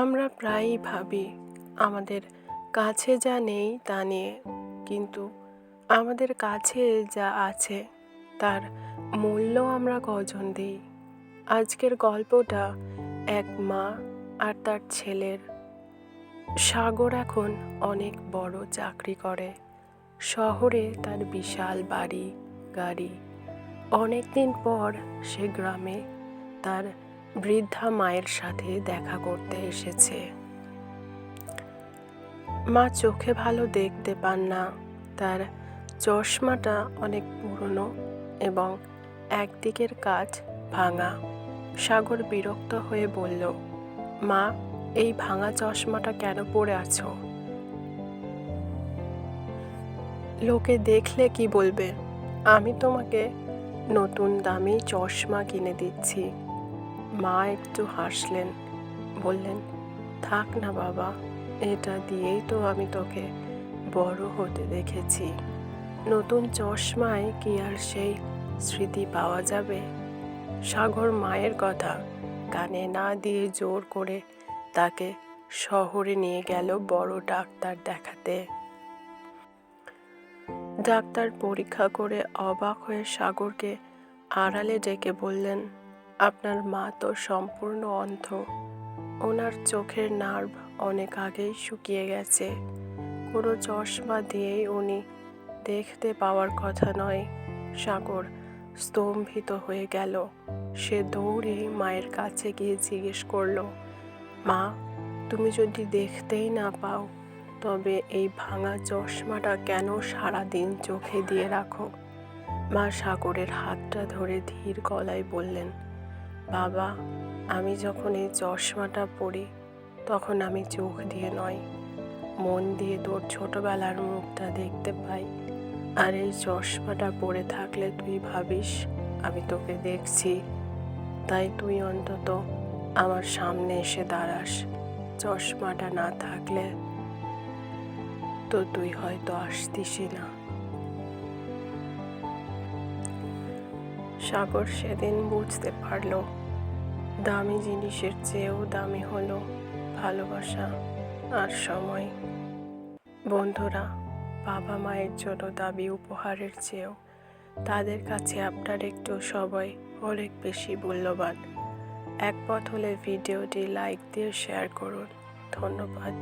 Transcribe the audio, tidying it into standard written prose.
আমরা প্রায়ই ভাবি আমাদের কাছে যা নেই তা নিয়ে, কিন্তু আমাদের কাছে যা আছে তার মূল্য আমরা কজন দিই। আজকের গল্পটা এক মা আর তার ছেলের। সাগর এখন অনেক বড় চাকরি করে, শহরে তার বিশাল বাড়ি গাড়ি। অনেকদিন পর সে গ্রামে তার বৃদ্ধা মায়ের সাথে দেখা করতে এসেছে। মা চোখে ভালো দেখতে পান না, তার চশমাটা অনেক পুরনো এবং একদিকের কাচ ভাঙা। সাগর বিরক্ত হয়ে বলল, মা, এই ভাঙা চশমাটা কেন পরে আছো? লোকে দেখলে কি বলবে? আমি তোমাকে নতুন দামি চশমা কিনে দিচ্ছি। মা একটু হাসলেন, বললেন, থাক না বাবা, এটা দিয়েই তো আমি তোকে বড় হতে দেখেছি। নতুন চশমায় কি আর সেই স্মৃতি পাওয়া যাবে? সাগর মায়ের কথা কানে না দিয়ে জোর করে তাকে শহরে নিয়ে গেল বড় ডাক্তার দেখাতে। ডাক্তার পরীক্ষা করে অবাক হয়ে সাগরকে আড়ালে ডেকে বললেন, আপনার মা তো সম্পূর্ণ অন্ধ। ওনার চোখের নার্ভ অনেক আগেই শুকিয়ে গেছে। কোনো চশমা দিয়েই উনি দেখতে পাওয়ার কথা নয়। সাগর স্তম্ভিত হয়ে গেল। সে দৌড়ে মায়ের কাছে গিয়ে জিজ্ঞেস করলো, মা, তুমি যদি দেখতেই না পাও তবে এই ভাঙা চশমাটা কেন সারাদিন চোখে দিয়ে রাখো? মা সাগরের হাতটা ধরে ধীর গলায় বললেন, বাবা, আমি যখন এই চশমাটা পরি তখন আমি চোখ দিয়ে নয়, মন দিয়ে তোর ছোটবেলার মুখটা দেখতে পাই। আর এই চশমাটা পরে থাকলে তুই ভাবিস আমি তোকে দেখছি। তাই তুই অন্তত আমার সামনে এসে দাঁড়াস। চশমাটা না থাকলে তো তুই হয়তো আসতিসই না। সাগর সেদিন বুঝতে পারল, দামি জিনিসের চেয়েও দামি হলো ভালোবাসা আর সময়। বন্ধুরা, বাবা মায়ের জন্য দামি উপহারের চেয়েও তাদের কাছে আপনার একটু সময় অনেক বেশি মূল্যবান। এক পথ হলে ভিডিওটি লাইক দিয়ে শেয়ার করুন। ধন্যবাদ।